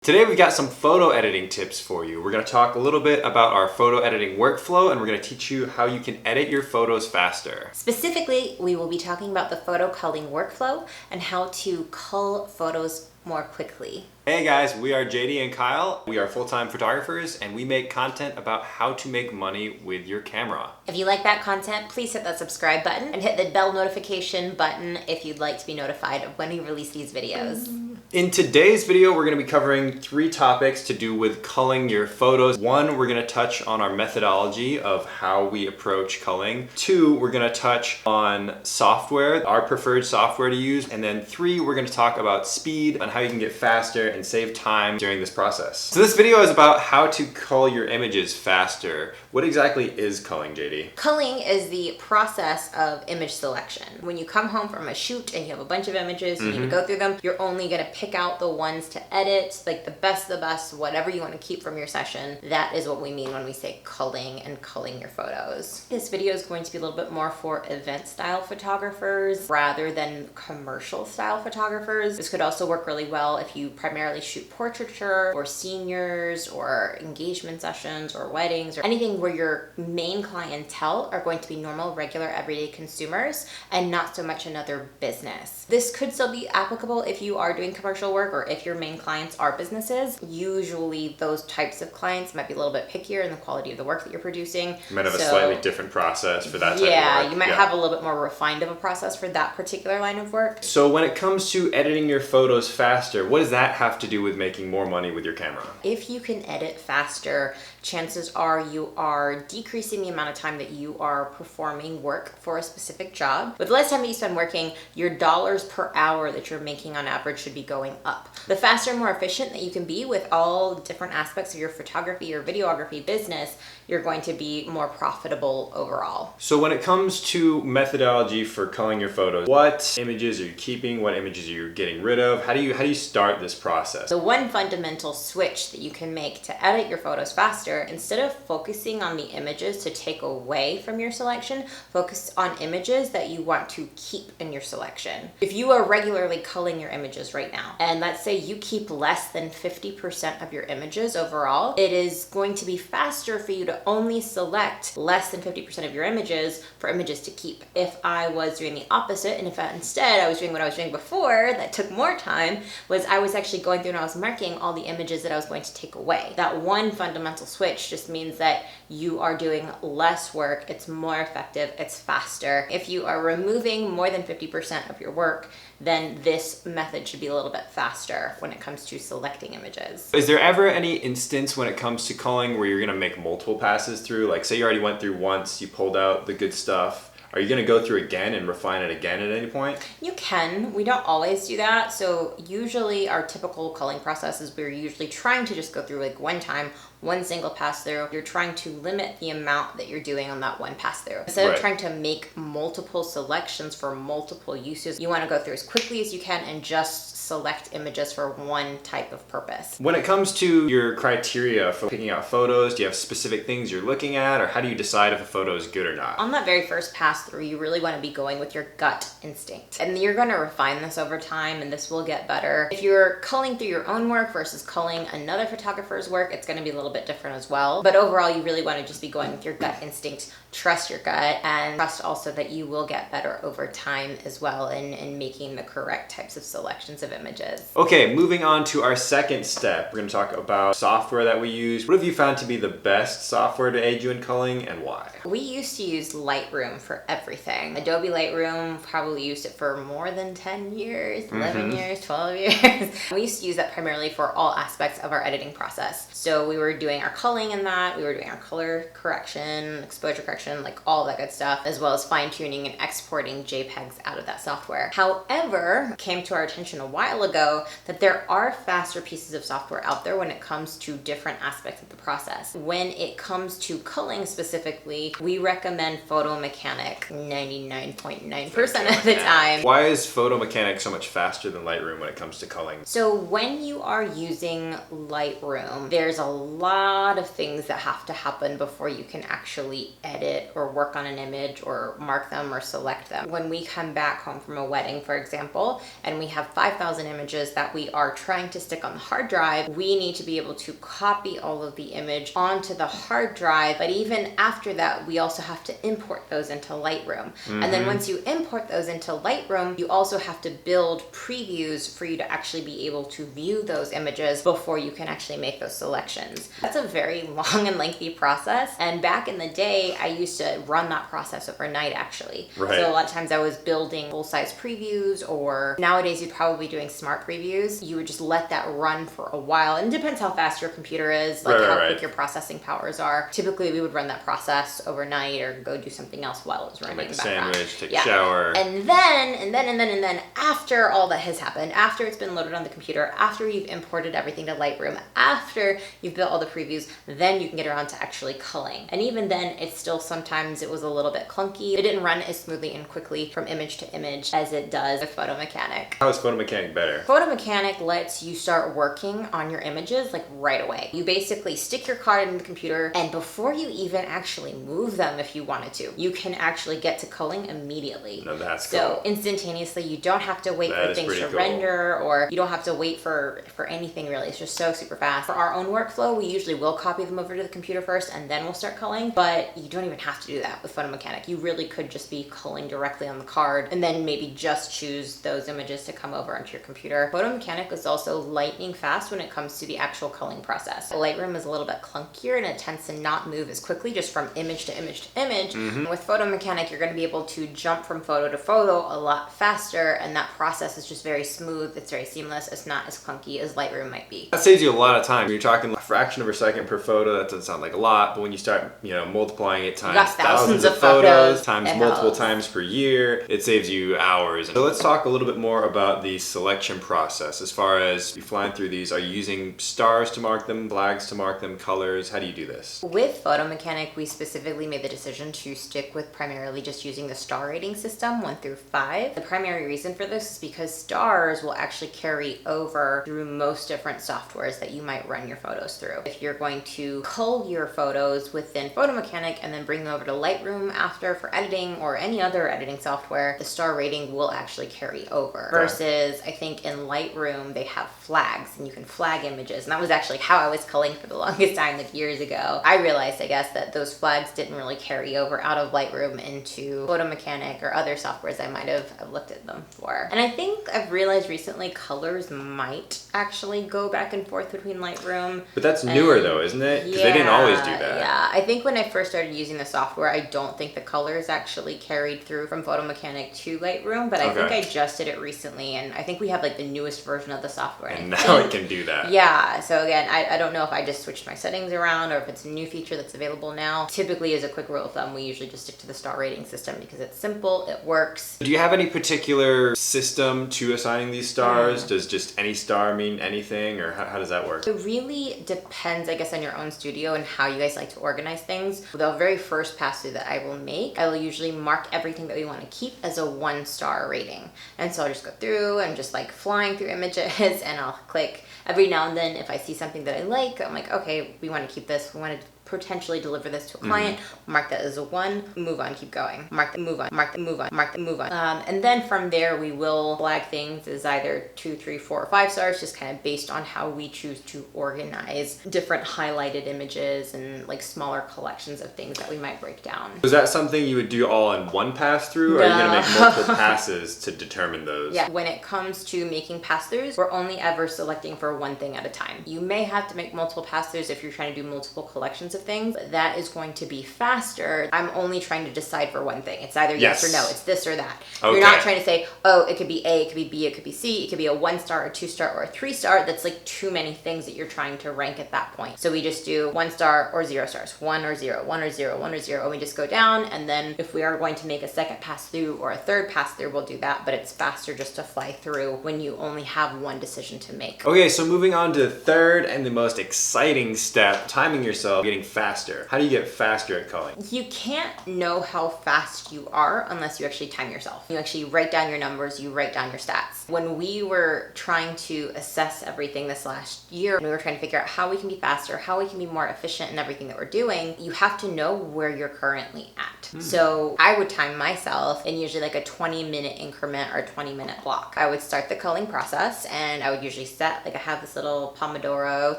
Today we've got some photo editing tips for you. We're going to talk a little bit about our photo editing workflow, and we're going to teach you how you can edit your photos faster. Specifically, we will be talking about the photo culling workflow and how to cull photos more quickly. Hey guys, we are JD and Kyle. We are full-time photographers and we make content about how to make money with your camera. If you like that content, please hit that subscribe button and hit the bell notification button if you'd like to be notified of when we release these videos. In today's video, we're going to be covering 3 topics to do with culling your photos. 1, we're going to touch on our methodology of how we approach culling. 2, we're going to touch on software, our preferred software to use. And then 3, we're going to talk about speed and how you can get faster and save time during this process. So this video is about how to cull your images faster. What exactly is culling, JD? Culling is the process of image selection. When you come home from a shoot and you have a bunch of images, you need to go through them, you're only going to pick out the ones to edit, like the best, whatever you want to keep from your session. That is what we mean when we say culling and culling your photos. This video is going to be a little bit more for event style photographers rather than commercial style photographers. This could also work really well if you primarily shoot portraiture or seniors or engagement sessions or weddings or anything where your main clientele are going to be normal, regular, everyday consumers and not so much another business. This could still be applicable if you are doing commercial work or if your main clients are businesses. Usually those types of clients might be a little bit pickier in the quality of the work that you're producing. You might have a slightly different process for that type of work. Yeah, you might have a little bit more refined of a process for that particular line of work. So when it comes to editing your photos faster, what does that have to do with making more money with your camera? If you can edit faster, chances are you are decreasing the amount of time that you are performing work for a specific job. With the less time that you spend working, your dollars per hour that you're making on average should be going up. The faster and more efficient that you can be with all the different aspects of your photography or videography business, you're going to be more profitable overall. So when it comes to methodology for culling your photos, what images are you keeping? What images are you getting rid of? How do you start this process? The one fundamental switch that you can make to edit your photos faster, instead of focusing on the images to take away from your selection, focus on images that you want to keep in your selection. If you are regularly culling your images right now, and let's say you keep less than 50% of your images overall, it is going to be faster for you to only select less than 50% of your images for images to keep. If I was doing the opposite, and if instead I was doing what I was doing before, that took more time, was I was actually going through and I was marking all the images that I was going to take away. That one fundamental switch just means that you are doing less work, it's more effective, it's faster. If you are removing more than 50% of your work, then this method should be a little bit faster when it comes to selecting images. Is there ever any instance when it comes to culling where you're gonna make multiple passes through? Like say you already went through once, you pulled out the good stuff. Are you gonna go through again and refine it again at any point? You can. We don't always do that. So usually our typical culling process is we're usually trying to just go through like one time, one single pass through. You're trying to limit the amount that you're doing on that one pass through. Instead of trying to make multiple selections for multiple uses, you want to go through as quickly as you can and just select images for one type of purpose. When it comes to your criteria for picking out photos, do you have specific things you're looking at, or how do you decide if a photo is good or not? On that very first pass through, you really want to be going with your gut instinct. And you're going to refine this over time and this will get better. If you're culling through your own work versus culling another photographer's work, it's going to be a little bit different as well. But overall, you really want to just be going with your gut instinct. Trust your gut and trust also that you will get better over time as well in making the correct types of selections of images. Okay, moving on to our second step. We're going to talk about software that we use. What have you found to be the best software to aid you in culling and why? We used to use Lightroom for everything. Adobe Lightroom, probably used it for more than 10 years, 11 years, 12 years. We used to use that primarily for all aspects of our editing process. So we were doing our culling in that, we were doing our color correction, exposure correction, like all that good stuff, as well as fine tuning and exporting JPEGs out of that software. However, it came to our attention a while ago that there are faster pieces of software out there when it comes to different aspects of the process. When it comes to culling specifically, we recommend Photo Mechanic. like 99.9% of the time. Why is Photo Mechanic so much faster than Lightroom when it comes to culling? So when you are using Lightroom, there's a lot of things that have to happen before you can actually edit or work on an image or mark them or select them. When we come back home from a wedding, for example, and we have 5,000 images that we are trying to stick on the hard drive, we need to be able to copy all of the image onto the hard drive. But even after that, we also have to import those into Lightroom. And then once you import those into Lightroom, you also have to build previews for you to actually be able to view those images before you can actually make those selections. That's a very long and lengthy process. And back in the day, I used to run that process overnight actually. Right. So a lot of times I was building full-size previews, or nowadays you'd probably be doing smart previews. You would just let that run for a while. And it depends how fast your computer is, like how quick your processing powers are. Typically we would run that process overnight or go do something else while it was running Make in a the background. sandwich, take a shower. And then after all that has happened, after it's been loaded on the computer, after you've imported everything to Lightroom, after you've built all the previews, then you can get around to actually culling. And even then, it's still sometimes it was a little bit clunky. It didn't run as smoothly and quickly from image to image as it does with Photo Mechanic. How is Photo Mechanic better? Photo Mechanic lets you start working on your images like right away. You basically stick your card in the computer, and before you even actually move them, if you wanted to, you can actually get to culling immediately. No, that's so cool. Instantaneously, you don't have to wait for things to render, or you don't have to wait for anything really. It's just so super fast. For our own workflow, we usually will copy them over to the computer first and then we'll start culling, but you don't even have to do that with Photo Mechanic. You really could just be culling directly on the card and then maybe just choose those images to come over onto your computer. Photo Mechanic is also lightning fast when it comes to the actual culling process. Lightroom is a little bit clunkier and it tends to not move as quickly just from image to image to image. With Photo Mechanic, you're going to be able to jump from photo to photo a lot faster, and that process is just very smooth. It's very seamless. It's not as clunky as Lightroom might be. That saves you a lot of time. You're talking a fraction of a second per photo. That doesn't sound like a lot, but when you start, multiplying it times thousands of photos, times multiple times per year, it saves you hours. So let's talk a little bit more about the selection process. As far as you flying through these, are you using stars to mark them, flags to mark them, colors? How do you do this? With Photo Mechanic, we specifically made the decision to stick with primarily just using the star rating system, 1 through 5. The primary reason for this is because stars will actually carry over through most different softwares that you might run your photos through. If you're going to cull your photos within Photo Mechanic and then bring them over to Lightroom after for editing or any other editing software, the star rating will actually carry over. Versus, I think in Lightroom, they have flags and you can flag images. And that was actually how I was culling for the longest time, like years ago. I realized, I guess, that those flags didn't really carry over out of Lightroom into Photo Mechanic or other softwares I might have looked at them for. And I think I've realized recently colors might actually go back and forth between Lightroom. But that's newer though, isn't it? Because they didn't always do that. Yeah, I think when I first started using the software, I don't think the colors actually carried through from Photo Mechanic to Lightroom, but I think I just did it recently, and I think we have like the newest version of the software. And now it can do that. Yeah, so again, I don't know if I just switched my settings around or if it's a new feature that's available now. Typically, as a quick rule of thumb, we usually just stick to the star rating system because it's simple, it works. Do you have any particular system to assigning these stars? Does just any star mean anything, or how does that work? It really depends, I guess, on your own studio and how you guys like to organize things. The very first pass through that I will make, I will usually mark everything that we want to keep as a 1-star rating. And so I'll just go through and just like flying through images and I'll click every now and then if I see something that I like, I'm like, okay, we want to keep this, we want to potentially deliver this to a client, mark that as a 1, move on, keep going, mark the move on, mark the move on, mark the move on. And then from there we will flag things as either 2, 3, 4, or 5 stars, just kind of based on how we choose to organize different highlighted images and like smaller collections of things that we might break down. Was that something you would do all in one pass through, or are you going to make multiple passes to determine those? Yeah, when it comes to making pass-throughs, we're only ever selecting for one thing at a time. You may have to make multiple pass-throughs if you're trying to do multiple collections of things, but that is going to be faster. I'm only trying to decide for one thing. It's either yes or no, it's this or that. Okay. You're not trying to say, oh, it could be A, it could be B, it could be C, it could be a 1-star, a 2-star, or a 3-star. That's like too many things that you're trying to rank at that point. So we just do 1 star or 0 stars, 1 or 0, 1 or 0, 1 or 0, and we just go down. And then if we are going to make a second pass through or a third pass through, we'll do that, but it's faster just to fly through when you only have one decision to make. Okay, so moving on to the third and the most exciting step, timing yourself, getting getting faster. How do you get faster at culling? You can't know how fast you are unless you actually time yourself. You actually write down your numbers, you write down your stats. When we were trying to assess everything this last year, and we were trying to figure out how we can be faster, how we can be more efficient in everything that we're doing, you have to know where you're currently at. So I would time myself in usually like a 20-minute increment or a 20-minute block. I would start the culling process, and I would usually set, like I have this little Pomodoro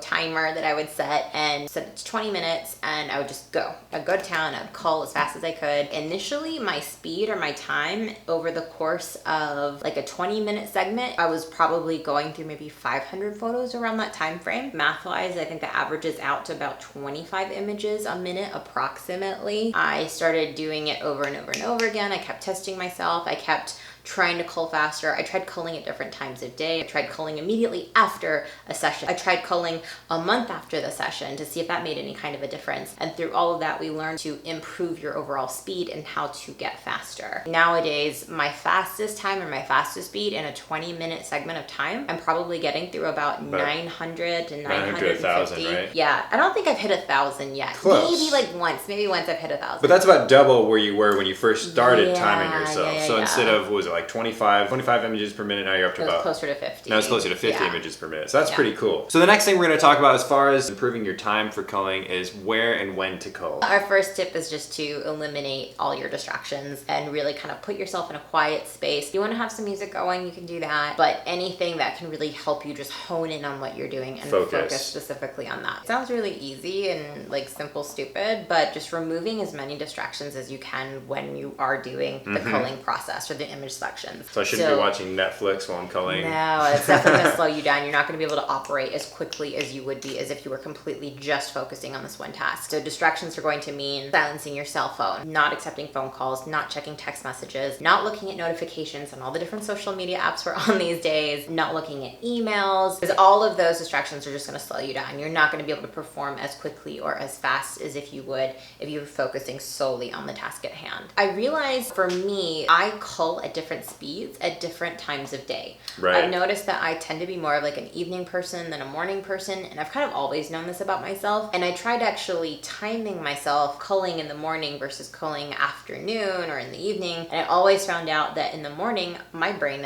timer that I would set and set it to 20 minutes, and I would just go. I'd go to town, I'd cull as fast as I could. Initially, my speed or my time over the course of like a 20-minute segment, I was probably going through maybe 500 photos around that time frame. Math-wise, I think the average is out to about 25 images a minute approximately. I started doing it over and over and over again. I kept testing myself. I kept trying to cull faster. I tried culling at different times of day. I tried culling immediately after a session. I tried culling a month after the session to see if that made any kind of a difference. And through all of that, we learned to improve your overall speed and how to get faster. Nowadays, my fastest time or my fastest speed in a 20-minute segment of time, I'm probably getting through about 900 to 950. 1,000, right? Yeah, I don't think I've hit 1,000 yet. Close. Maybe like once. Maybe once I've hit 1,000. But that's about double where you were when you first started timing yourself. Yeah, so yeah. instead of, what was it, like 25 images per minute, now you're up to It was about... closer to 50. Now it's closer to 50 Yeah. images per minute. So that's pretty cool. So the next thing we're going to talk about as far as improving your time for culling is where and when to cull. Our first tip is just to eliminate all your distractions and really kind of put yourself in a quiet space. If you want to have some music going, you can do that. But anything that can really help you just hone in on what you're doing and focus specifically on that. It sounds really easy and like simple, stupid, but just removing as many distractions as you can when you are doing the culling process or the image selections. So I shouldn't be watching Netflix while I'm culling. No, it's definitely going to slow you down. You're not going to be able to operate as quickly as you would be as if you were completely just focusing on this one task. So distractions are going to mean silencing your cell phone, not accepting phone calls, not checking text messages, not looking at notifications on all the different social media apps we're on these days, not looking at emails, because all of those distractions are just going to slow you down. You're not going to be able to perform as quickly or as fast as if you would if you were focusing solely on the task at hand. I realized for me, I cull at different speeds at different times of day. Right. I've noticed that I tend to be more of like an evening person than a morning person, and I've kind of always known this about myself. And I tried actually timing myself culling in the morning versus culling afternoon or in the evening, and I always found out that in the morning I'm like brain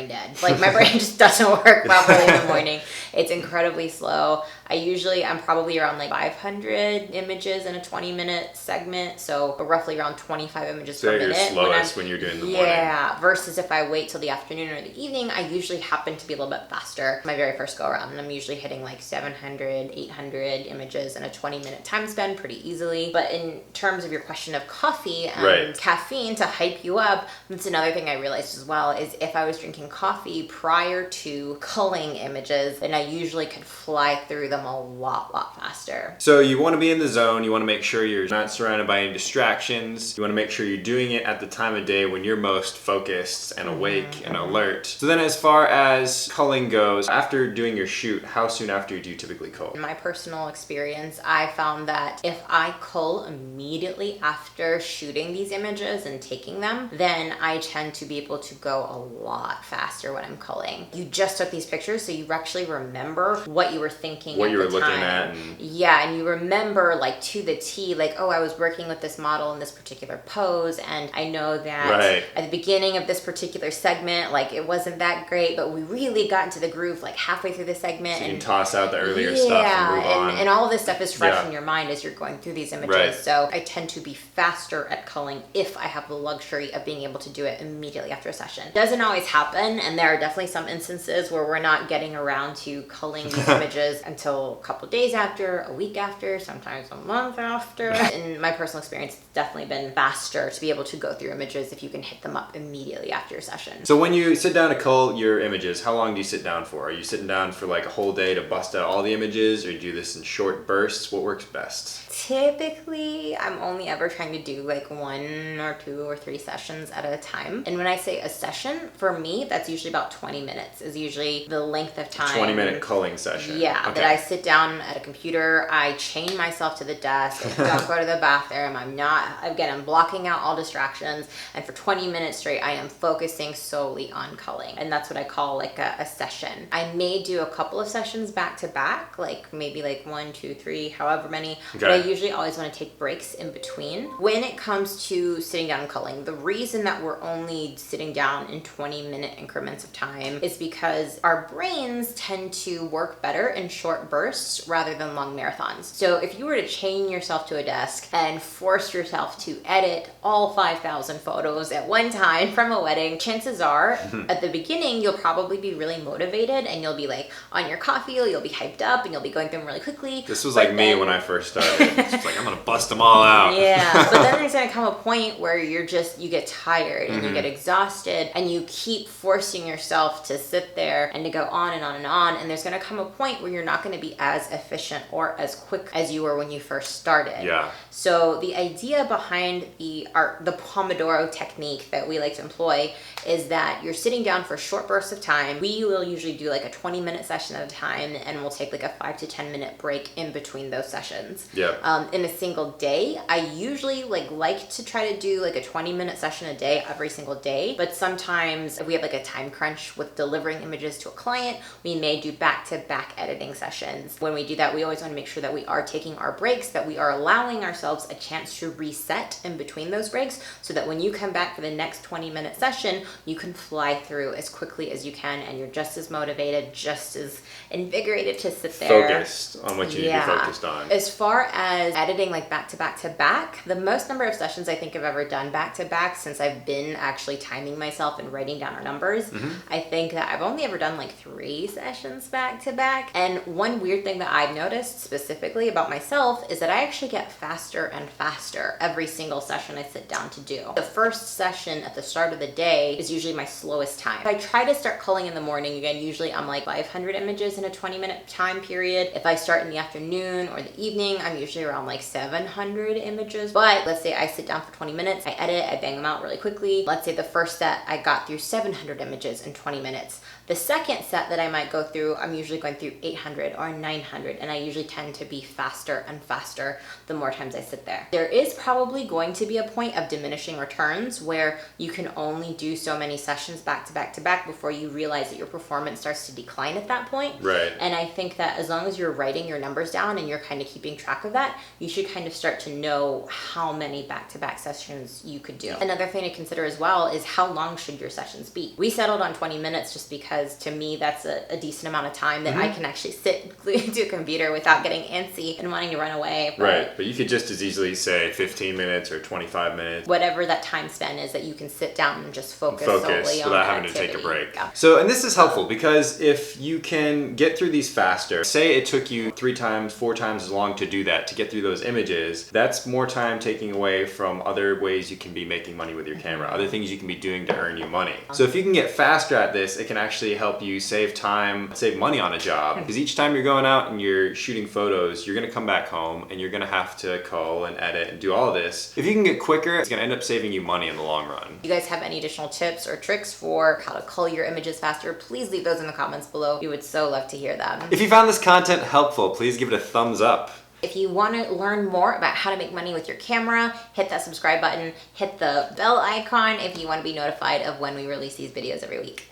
dead. Like my brain just doesn't work properly in the morning. It's incredibly slow. I'm probably around like 500 images in a 20-minute segment, so roughly around 25 images per minute. So you're slowest when you're doing the morning. Yeah, versus if I wait till the afternoon or the evening, I usually happen to be a little bit faster. My very first go around, and I'm usually hitting like 700, 800 images in a 20-minute time span pretty easily. But in terms of your question of coffee and caffeine to hype you up, that's another thing I realized as well, is if I was drinking coffee prior to culling images, then I usually could fly through them a lot faster. So you want to be in the zone. You want to make sure you're not surrounded by any distractions. You want to make sure you're doing it at the time of day when you're most focused and awake and alert. So then as far as culling goes, after doing your shoot, how soon after do you typically cull? In my personal experience, I found that if I cull immediately after shooting these images and taking them, then I tend to be able to go a lot faster when I'm culling. You just took these pictures, so you actually remember what you were thinking what at you were the looking time. at. And... Yeah, and you remember like to the T, like, oh, I was working with this model in this particular pose, and I know that at the beginning of this particular segment, like it wasn't that great, but we really got into the groove like halfway through the segment. So you can toss out the earlier stuff and move on. And all of this stuff is fresh in your mind as you're going through these images. Right. So I tend to be faster at culling if I have the luxury of being able to do it immediately after a session. Doesn't always happen, and there are definitely some instances where we're not getting around to culling these images until a couple days after, a week after, sometimes a month after. In my personal experience, it's definitely been faster to be able to go through images if you can hit them up immediately after your session. So when you sit down to cull your images, how long do you sit down for? Are you sitting down for like a whole day to bust out all the images, or you do this in short bursts? What works best? Typically, I'm only ever trying to do like 1 or 2 or 3 sessions at a time. And when I say a session, for me, that's usually about 20 minutes is usually the length of time. 20-minute culling session. Yeah, that I sit down at a computer, I chain myself to the desk, I don't go to the bathroom, I'm blocking out all distractions, and for 20 minutes straight, I am focusing solely on culling. And that's what I call like a session. I may do a couple of sessions back to back, like maybe like 1, 2, 3, however many, but I usually always want to take breaks in between. When it comes to sitting down and culling, the reason that we're only sitting down in 20-minute increments of time is because our brains tend to work better in short bursts rather than long marathons. So if you were to chain yourself to a desk and force yourself to edit all 5,000 photos at one time from a wedding, chances are at the beginning you'll probably be really motivated and you'll be like on your coffee, you'll be hyped up and you'll be going through them really quickly. This was like me when I first started. It's just like, I'm gonna bust them all out. Yeah, but then there's gonna come a point where you get tired and you get exhausted and you keep forcing yourself to sit there and to go on and on and on, and there's gonna come a point where you're not gonna be as efficient or as quick as you were when you first started. Yeah. So the idea behind the Pomodoro technique that we like to employ is that you're sitting down for short bursts of time. We will usually do like a 20-minute session at a time, and we'll take like a 5 to 10-minute break in between those sessions. Yeah. In a single day, I usually like to try to do like a 20-minute session a day every single day, but sometimes if we have like a time crunch with delivering images to a client, we may do back-to-back editing sessions. When we do that, we always want to make sure that we are taking our breaks, that we are allowing ourselves a chance to reset in between those breaks, so that when you come back for the next 20-minute session, you can fly through as quickly as you can, and you're just as motivated, just as invigorated to sit there. Focused on what you need to be focused on. As far as editing like back to back to back, the most number of sessions I think I've ever done back to back since I've been actually timing myself and writing down our numbers, I think that I've only ever done like 3 sessions back to back. And one weird thing that I've noticed specifically about myself is that I actually get faster and faster every single session I sit down to do. The first session at the start of the day is usually my slowest time. If I try to start culling in the morning, again, usually I'm like 500 images in a 20-minute time period. If I start in the afternoon or the evening, I'm usually around like 700 images. But let's say I sit down for 20 minutes, I edit, I bang them out really quickly. Let's say the first set, I got through 700 images in 20 minutes. The second set that I might go through, I'm usually going through 800 or 900, and I usually tend to be faster and faster the more times I sit there. There is probably going to be a point of diminishing returns where you can only do so many sessions back to back to back before you realize that your performance starts to decline at that point. Right. And I think that as long as you're writing your numbers down and you're kind of keeping track of that, you should kind of start to know how many back-to-back sessions you could do. Another thing to consider as well is how long should your sessions be? We settled on 20 minutes just because to me that's a decent amount of time that I can actually sit glued to a computer without getting antsy and wanting to run away. But you could just as easily say 15 minutes or 25 minutes. Whatever that time span is that you can sit down and just focus solely on without having to take a break. Yeah. So, and this is helpful because if you can get through these faster, say it took you 3 times, 4 times as long to do that, to get through those images, that's more time taking away from other ways you can be making money with your camera, other things you can be doing to earn you money. So if you can get faster at this, it can actually help you save time, save money on a job. Because each time you're going out and you're shooting photos, you're gonna come back home and you're gonna have to cull and edit and do all this. If you can get quicker, it's gonna end up saving you money in the long run. If you guys have any additional tips or tricks for how to cull your images faster, please leave those in the comments below. We would so love to hear them. If you found this content helpful, please give it a thumbs up. If you want to learn more about how to make money with your camera, hit that subscribe button, hit the bell icon if you want to be notified of when we release these videos every week.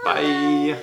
Bye.